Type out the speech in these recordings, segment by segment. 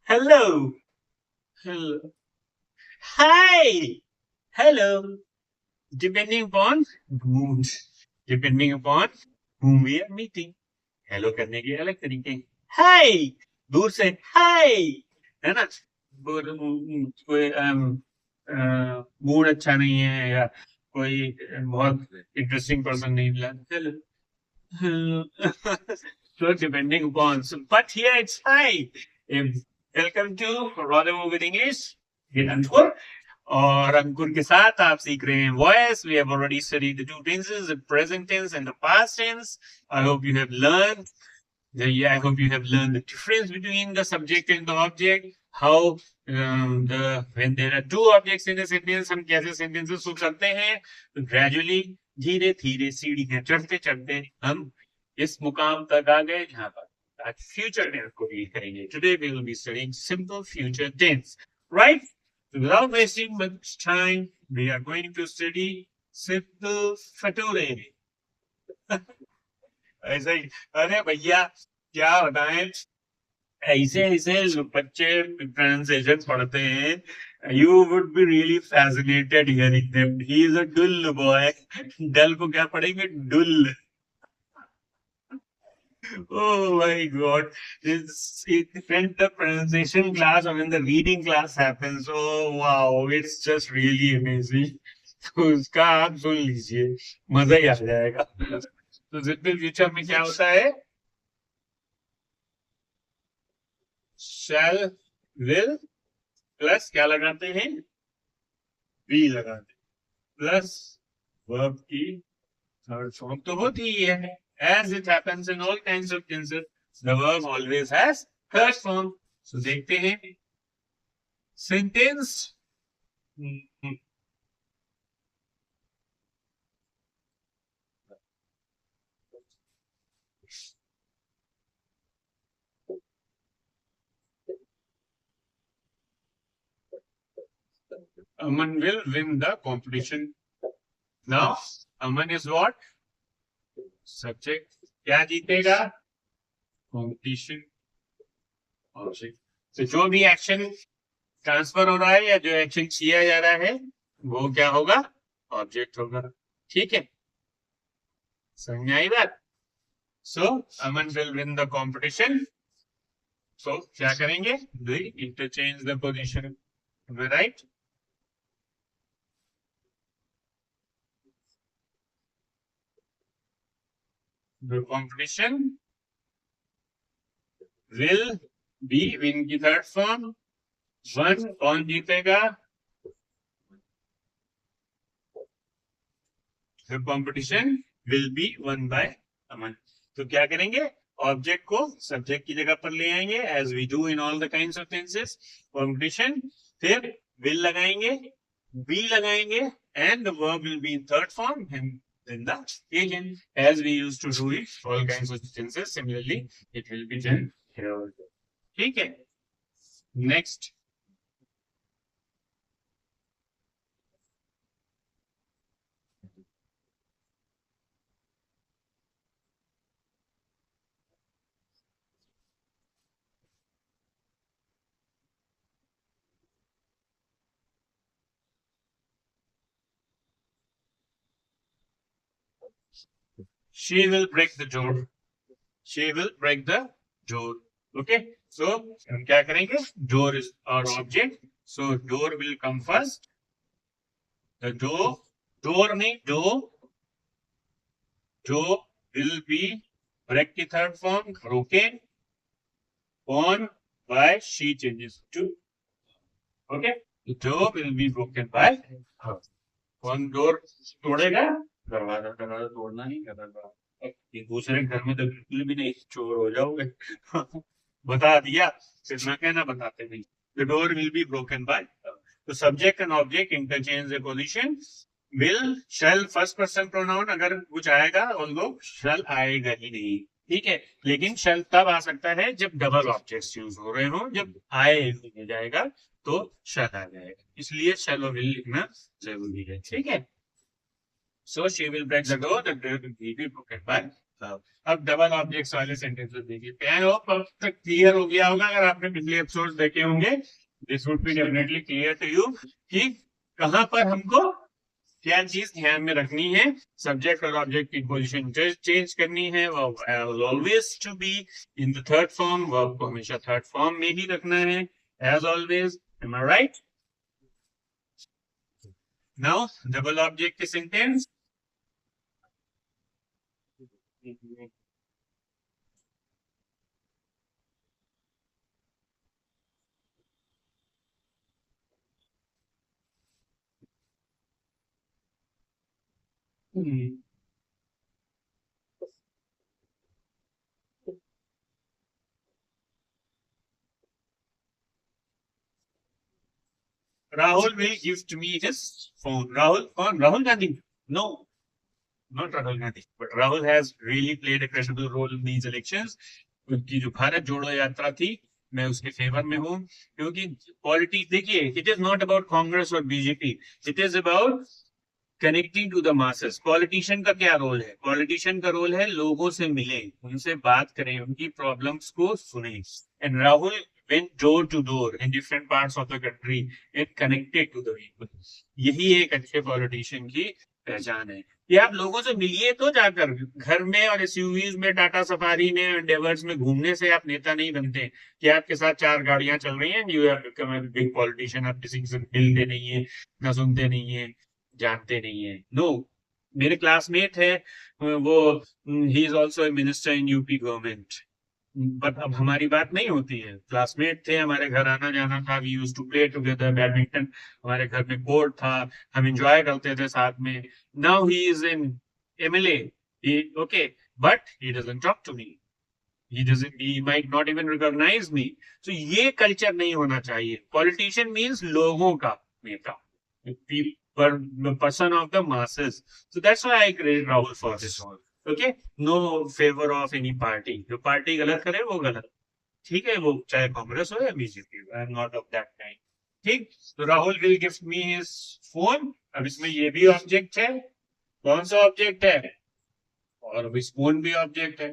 Hello. Hello. Hi. Hello. Depending upon mood, depending upon whom we are meeting. Hello करने के अलग तरीके हैं। हाय दूर से हाय है ना। कोई मूड अच्छा नहीं है या कोई बहुत इंटरेस्टिंग पर्सन नहीं मिला hello. So depending upon, but here it's hi. Welcome to Rendezvous with English with Ankur. और अंकुर के साथ आप सीख रहे हैं voice. We have already studied the two tenses, the present tense and the past tense. I hope you have learned. Yeah, I hope you have learned the difference between the subject and the object. How when there are two objects in a sentence, हम कैसे sentences को करते हैं. तो gradually धीरे धीरे सीढ़ियां चढ़ते चढ़ते हम इस मुकाम तक आ गए जहां पर आज फ्यूचर टेंस को डील करेंगे. Today we will be studying simple future tense, right? So without wasting much time, we are going to study simple future. ऐसा ही. अरे भैया क्या बताएं, ऐसे ऐसे बच्चे प्रोनाउंसिएशन पढ़ते हैं. You would be really fascinated hearing them. He is a dull boy. डल को क्या पढ़ेंगे? Dull. Oh my God. When the pronunciation class or when the reading class happens, oh wow, it's just really amazing. तो उसका आप सुन लीजिए, मजा ही आ जाएगा. तो सिंपल फ्यूचर में क्या होता है? शैल विल प्लस क्या लगाते हैं? बी लगाते हैं प्लस वर्ब की थर्ड फॉर्म तो होती ही है. As it happens in all kinds of tenses, the verb always has third form. So देखते हैं sentence. Aman will win the competition. Now, Aman is what? Subject. क्या जीतेगा? Competition. Object. तो जो भी एक्शन ट्रांसफर हो रहा है या जो एक्शन किया जा रहा है वो क्या होगा? ऑब्जेक्ट होगा. ठीक है, समझ आई बात? So Aman will win the competition. So क्या करेंगे? We interchange the position. Right? The competition will be, win की थर्ड फॉर्म वन. कौन जीतेगा? The competition will be won by Aman. तो क्या करेंगे? ऑब्जेक्ट को सब्जेक्ट की जगह पर ले आएंगे as we do in all the kinds of tenses. Competition, फिर विल लगाएंगे, बी लगाएंगे and the verb will be in third form in the agent as we used to do it all kinds of tenses. Similarly it will be done here. ठीक है, next. She will break the door. She will break the door. Okay, so हम क्या करेंगे? Door is our object, so door will come first. The door नहीं, door will be break की third form broken on by she changes to. Okay, the door will be broken by her. कौन door तोड़ेगा? दरवाजा तोड़ना नहीं करना. एक दूसरे घर में तो बिल्कुल भी नहीं, चोर हो जाओगे. बता दिया, फिर मैं कहना बताते नहीं. The door will be broken by. तो subject and object interchange the position. Will, shall first person pronoun अगर कुछ आएगा, और लोग शैल आएगा ही नहीं. ठीक है, लेकिन शैल तब आ सकता है जब डबल ऑब्जेक्ट्स यूज हो रहे हो. जब आए जाएगा तो शैल आ जाएगा, इसलिए शैल और विल लिखना जरूरी है. ठीक है. So she will break the door. The door will be broken by अब डबल ऑब्जेक्ट्स वाले सेंटेंसेस देखिए। आई होप अब तक क्लियर हो गया होगा, अगर आपने पिछले एपिसोड देखे होंगे this would be definitely clear to you कि कहां पर हमको क्या चीज ध्यान में रखनी है। सब्जेक्ट और ऑब्जेक्ट की पोजीशन चेंज करनी है, always to be in the third form, verb को हमेशा थर्ड फॉर्म में ही रखना है as always. Am I right? Now double object की sentence, Rahul will gift me his phone. Rahul, कौन? Rahul Gandhi? No, not Rahul Gandhi. But Rahul has really played a credible role in these elections. उनकी जो भारत जोड़ो यात्रा थी, मैं उसके favour में हूँ, क्योंकि पॉलिटिक्स देखिए, it is not about Congress और BJP, it is about connecting to the masses. Politician का क्या रोल है? पॉलिटिशियन का रोल है लोगों से मिले, उनसे बात करें, उनकी प्रॉब्लम्स को सुने। And Rahul went door to door in different parts of the country and connected to the people. यही एक अच्छे पॉलिटिशियन की पहचान है कि आप लोगों से मिलिए, तो जाकर घर में और एसयूवीज में, टाटा सफारी में, एंडेवर्स में घूमने से आप नेता नहीं बनते कि आपके साथ 4 गाड़ियां चल रही हैं, you have become a big politician. आप किसी से मिलते नहीं है, ना सुनते नहीं है, जानते नहीं है। नो, मेरे क्लासमेट है वो, he is also a minister in UP government, but अब हमारी बात नहीं होती है। क्लासमेट थे, हमारे घर आना जाना था, we used to play together badminton, हमारे घर में कोर्ट था, हम एंजॉय करते थे साथ में। Now he is in MLA, okay, but he doesn't talk to me, he might not even recognize me. So ये कल्चर नहीं होना चाहिए। पॉलिटिशियन मीन्स लोगों का नेता, person of the masses. So that's why I credit Rahul for this all. Okay, no favor of any party. जो party गलत करे वो गलत, ठीक है, वो चाहे कांग्रेस हो या BJP, I am not of that kind. ठीक, तो Rahul will gift me his phone. अब इसमें ये भी ऑब्जेक्ट है, कौन सा ऑब्जेक्ट है? और अब इस फोन भी ऑब्जेक्ट है।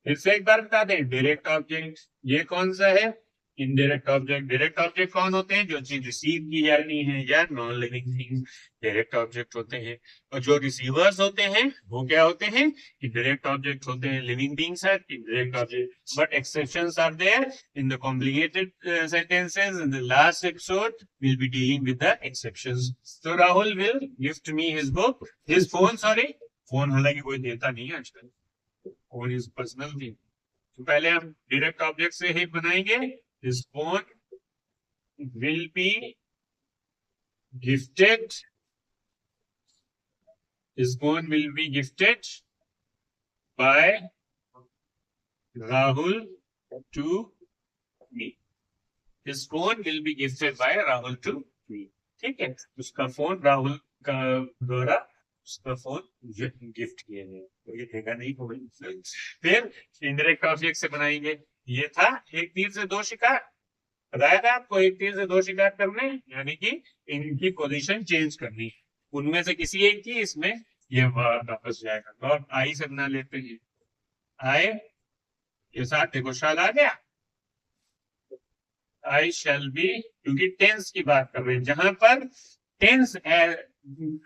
फिर से एक बार बता दें, डायरेक्ट ऑब्जेक्ट ये कौन सा है? Indirect object. डायरेक्ट ऑब्जेक्ट कौन होते हैं? जो चीज रिसीव की जाती है या non living thing direct object होते हैं। और जो रिसीवर्स होते हैं वो क्या होते हैं? इनडायरेक्ट ऑब्जेक्ट होते हैं। Living beings are indirect object, but exceptions are there in the complicated sentences. In the last episode we'll be dealing with the exceptions. So Rahul will gift me his book, his phone, sorry, phone हालांकि कोई देता नहीं है आजकल, phone is personal thing. तो पहले हम direct object से ही बनाएंगे। This phone will be gifted. This phone will be gifted by Rahul to me. This phone will be gifted by Rahul to me. ठीक है, उसका फोन राहुल का द्वारा उसका फोन गिफ्ट किया है, तो ये देगा नहीं तो। फिर इनडायरेक्ट ऑब्जेक्ट से बनाएंगे। ये था एक तीर से दो शिकार, बताया था आपको, एक तीर से दो शिकार करने, यानी कि इनकी पोजीशन चेंज करनी। उनमें से किसी एक की इसमें ये वापस जाएगा। तो अब आई से बना लेते हैं। आई के साथ देखो शाल आ गया, आई शैल बी, क्योंकि टेंस की बात कर रहे हैं। जहां पर टेंस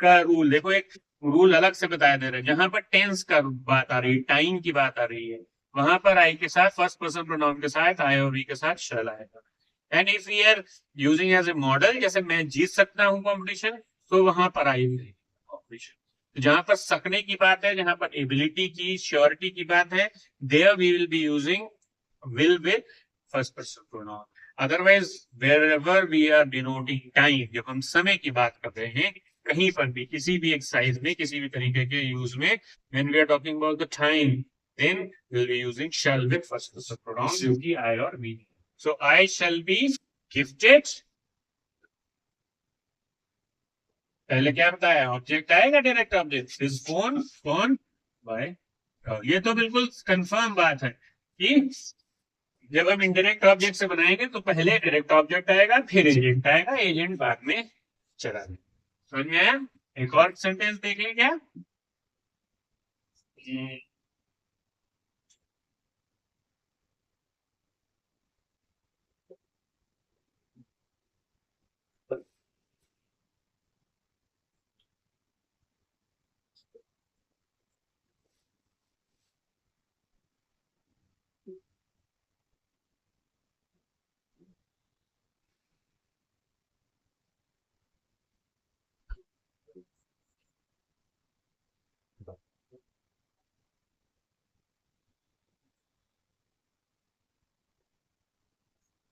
का रूल देखो, एक रूल अलग से बताया दे रहा है। जहां पर टेंस का बात आ रही है, टाइम की बात आ रही है, वहां पर आई के साथ फर्स्ट पर्सन प्रोनाउन के साथ आई और वी के साथ शैल आएगा। And if we are using as a model, जैसे मैं जीत सकता हूं कंपटीशन, तो वहां पर आई कंपटीशन। जहां पर सकने की बात है, जहां पर एबिलिटी की, श्योरिटी की बात है, there we will be using will with first person pronoun. Otherwise wherever we are denoting time, जब हम समय की बात कर रहे हैं कहीं पर भी, किसी भी एक्सरसाइज में, किसी भी तरीके के यूज में, when we are talking about the time, then we will be using shall with first person pronoun, जो कि आई और we. So I shall be gifted, पहले क्या बताया? ऑब्जेक्ट आएगा, direct object, this phone, phone by. ये तो बिल्कुल कंफर्म बात है कि जब हम इनडायरेक्ट ऑब्जेक्ट से बनाएंगे तो पहले डायरेक्ट ऑब्जेक्ट आएगा, फिर एजेंट आएगा, एजेंट बाद में चला जाएगा। समझ में आया? एक और सेंटेंस देख लें क्या?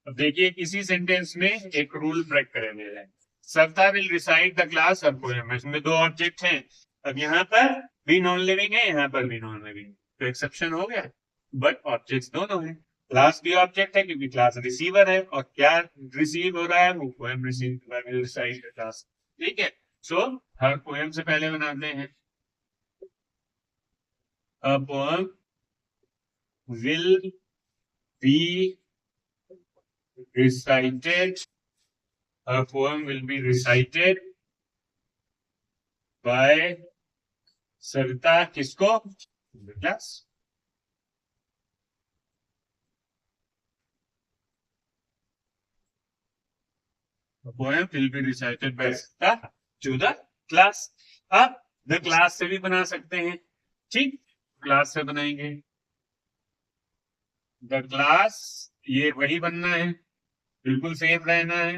अब देखिए इसी सेंटेंस में एक रूल ब्रेक करेंगे। Savita will recite the class her poem. इसमें दो ऑब्जेक्ट हैं। अब यहाँ पर भी नॉन लिविंग है, यहाँ पर भी नॉन लिविंग, तो एक्सेप्शन हो गया, बट ऑब्जेक्ट दोनों है। क्लास भी ऑब्जेक्ट है क्योंकि क्लास रिसीवर है, और क्या रिसीव हो रहा है, वो poem receive will recite the class. ठीक है, सो हर पोएम से पहले बनाते हैं a poem will be recited, a poem will be recited by Savita किसको, class. A poem will be recited by Savita to the class। अब the class से भी बना सकते हैं, ठीक, क्लास से बनाएंगे द क्लास, ये वही बनना है, बिल्कुल सेम रहना है।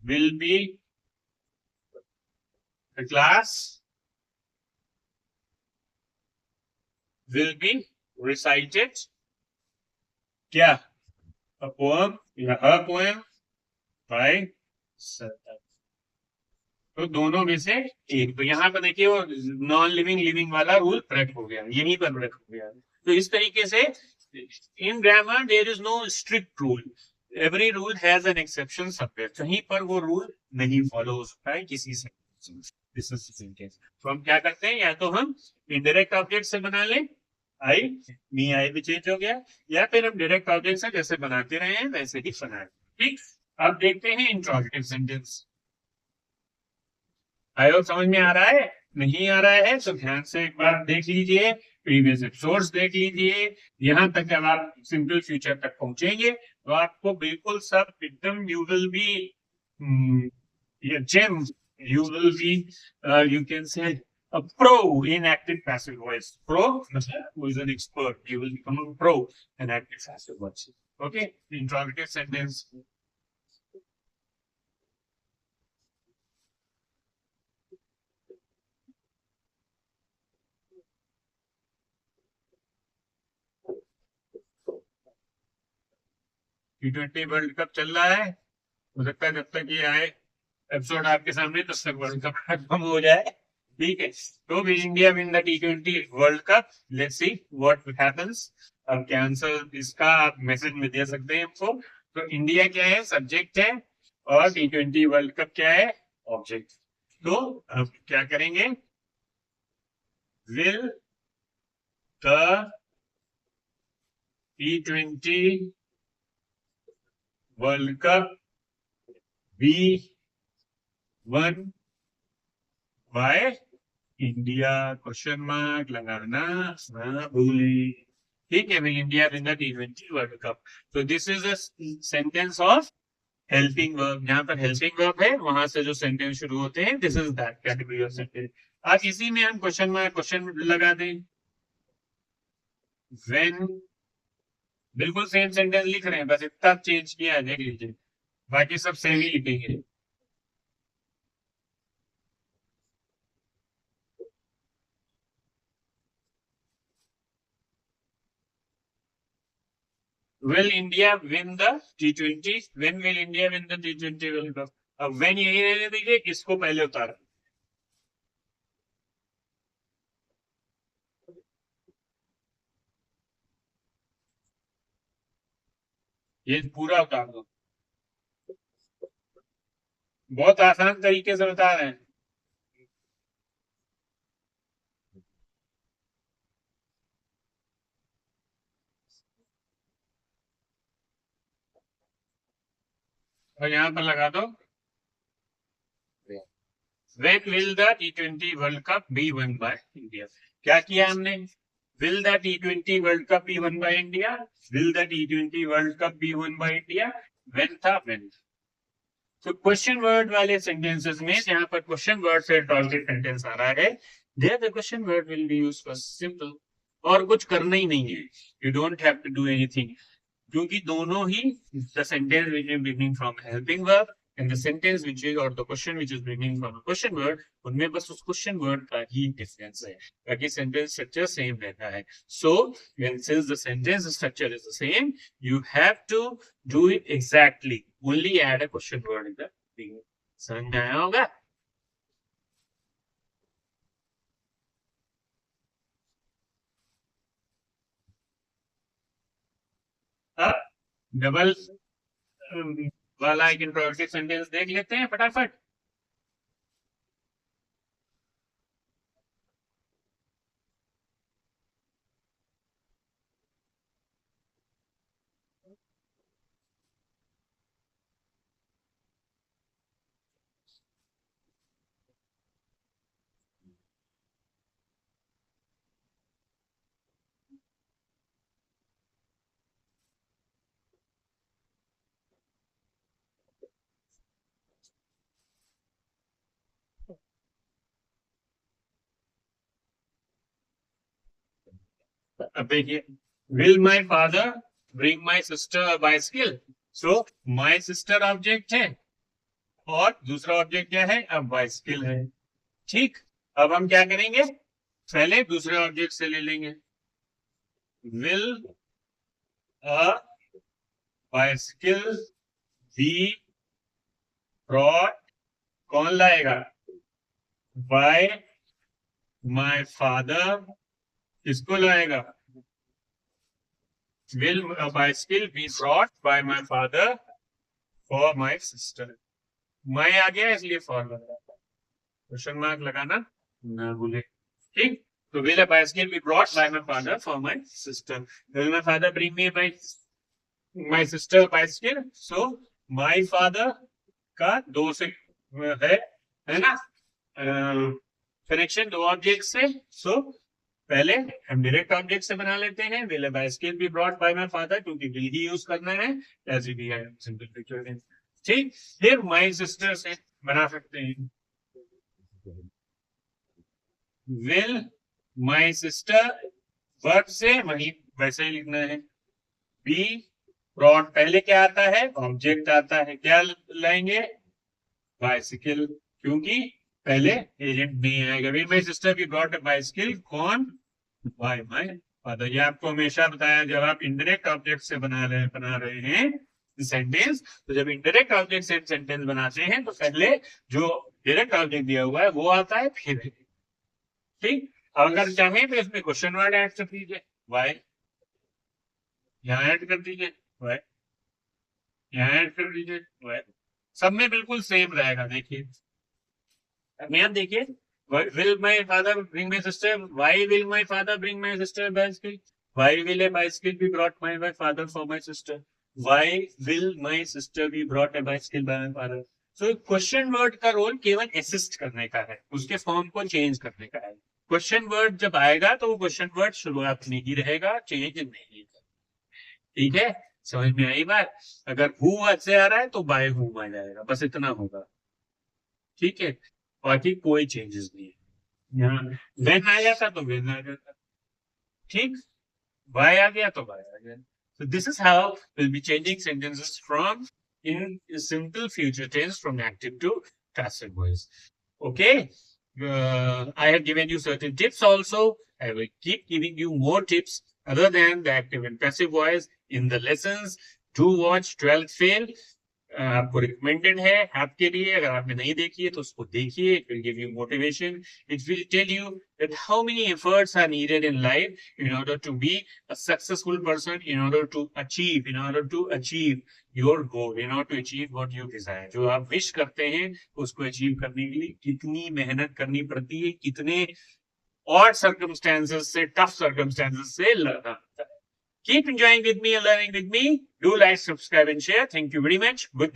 Will be the class will be recited क्या, अ पोएम या अ पोएम बाय सविता। तो दोनों में से एक। तो यहाँ पर देखिए वो नॉन लिविंग लिविंग वाला रूल ब्रेक हो गया, यहीं पर ब्रेक हो गया। तो इस तरीके से in grammar there is no strict rule, every rule has an exception somewhere. कहीं पर वो रूल नहीं फॉलो हो सकता है किसी से। तो हम क्या करते हैं, या तो हम इनडायरेक्ट ऑब्जेक्ट से बना लें, आई मी आई भी चेंज हो गया, या फिर हम डायरेक्ट ऑब्जेक्ट से जैसे बनाते रहे हैं वैसे ही बनाए। ठीक, अब देखते हैं इंट्रोगेटिव सेंटेंस। आई होप समझ में आ रहा है, नहीं आ रहा है तो ध्यान से एक बार देख लीजिए, प्रीवियस एपिसोड्स देख लीजिए। यहां तक जब आप सिंपल फ्यूचर तक पहुंचेंगे तो आपको बिल्कुल सब एकदम you will be gem, you will be you can say a pro in active passive voice. Pro who is an expert, you will become a pro in active passive voice. Okay, interrogative sentence. T20 world cup चल रहा है, हो सकता है जब तक ये आए एपिसोड आपके सामने तब तक वर्ल्ड कप खत्म हो जाए। ठीक है, तो भी India win the T20 world cup, let's see what happens. अब क्या आंसर इसका आप मैसेज में दे सकते हैं हमको। तो इंडिया क्या है, सब्जेक्ट है, और T20 वर्ल्ड कप क्या है, ऑब्जेक्ट। तो अब क्या करेंगे, will the T20 world cup be won by India, question mark लगाना ना भूलें। ठीक है भाई, India win the T20 world cup. तो this is a sentence of helping verb. जहां पर हेल्पिंग वर्ब है वहां से जो सेंटेंस शुरू होते हैं, this is that category of sentence. आज इसी में हम क्वेश्चन मार्क क्वेश्चन लगा दें। व्हेन, बिल्कुल सेम सेंटेंस लिख रहे हैं, बस इतना चेंज किया है, देख लीजिए, बाकी सब सेम ही लिखेंगे। Will India win the T20? When will India win the T20 World Cup? अब when यही रहने दीजिए, किसको पहले उतारा, ये पूरा उतार दो। बहुत आसान तरीके से बता रहे हैं। और यहाँ पर लगा दो, When will the T20 World Cup be won by India? क्या किया हमने, Will the T20 World Cup be won by India? Will the T20 World Cup be won by India? When था when। तो क्वेश्चन वर्ड वाले sentences में, जहां पर question word से इंट्रोगेटिव सेंटेंस आ रहा है, there the question word will be used for simple, और कुछ करना ही नहीं है, you don't have to do anything, क्योंकि दोनों ही the sentence which is beginning from helping verb and the sentence which is or the question which is bringing from a question word, उनमें बस उस question word का ही difference है, बाकी sentence structure same रहता है. So since the sentence structure is the same, you have to do it exactly. Only add a question word in the beginning. समझ में आया होगा? डबल वाला एक इंट्रोगेटिव सेंटेंस देख लेते हैं फटाफट. अब देखिए, will my father bring my sister a bicycle? So my sister object है और दूसरा ऑब्जेक्ट क्या है? अब बाइसिकल है. ठीक, अब हम क्या करेंगे? पहले दूसरे ऑब्जेक्ट से ले लेंगे. will a bicycle be brought? कौन लाएगा? by my father. किसको लाएगा? Will a bicycle be brought by my father for my sister? मैं आ गया इसलिए फॉर लगा, क्वेश्चन मार्क लगाना ना भूले. ठीक, तो will a bicycle be brought by my father for my sister? Will my father bring me my sister bicycle? So my father का दो से है ना कनेक्शन, दो ऑब्जेक्ट से. सो पहले हम डायरेक्ट ऑब्जेक्ट से बना लेते हैं. will a bicycle be brought by my father, क्योंकि will ही यूज करना है एज भी है सिंपल पिक्चर. ठीक, फिर my sister से बना सकते हैं. will my sister वर्ब से वही वैसे ही लिखना है. be brought पहले क्या आता है? ऑब्जेक्ट आता है. क्या लाएंगे? बाइसिकल, क्योंकि पहले एजेंट नहीं आएगा. will my sister be brought a bicycle? कौन? by my father. ये आपको हमेशा बताया, जब आप इनडायरेक्ट ऑब्जेक्ट से बना रहे हैं सेंटेंस, तो जब इनडायरेक्ट ऑब्जेक्ट से सेंटेंस बनाते हैं तो पहले जो डायरेक्ट ऑब्जेक्ट दिया हुआ है वो आता है, फिर. ठीक, अगर चाहें तो इसमें क्वेश्चन वर्ड ऐड कर दीजिए. वाई यहाँ ऐड कर दीजिए, वाई यहाँ ऐड कर दीजिए, वाई. सब में बिल्कुल सेम रहेगा. देखिए मैं देखिए, will my father bring my sister? Why will my father bring my sister a bicycle? Why will a bicycle be brought by my father for my sister? Why will my sister be brought a bicycle by my father? So question word का role केवल assist करने का है, उसके form को change करने का है. क्वेश्चन वर्ड जब आएगा तो वो क्वेश्चन वर्ड शुरुआत में ही रहेगा, चेंज नहीं. ठीक है, समझ में आई बात? अगर हु से आ रहा है तो बाय हु आ जाएगा, बस इतना होगा. ठीक है, बाकी कोई चेंजेस नहीं है. यहाँ वेन आ जाता तो वेन आ जाता. ठीक, बाय आ गया तो बाय आ गया. So this is how we'll be changing sentences from in simple future tense from active to passive voice. Okay, I have given you certain tips also. I will keep giving you more tips other than the active and passive voice in the lessons. Do watch 12th fail. आपको recommended है आपके लिए. अगर आपने नहीं देखी है तो उसको देखिए. It will give you motivation. It will tell you that how many efforts are needed in life in order to be a successful person, in order to achieve your goal, in order to achieve what you desire. जो आप wish करते हैं उसको achieve करने के लिए कितनी मेहनत करनी पड़ती है, कितने और सर्कमस्टेंसेस से, टफ सर्कमस्टेंसेस से लड़ना पड़ता है. Keep enjoying with me and learning with me. Do like, subscribe and share. Thank you very much. Good day.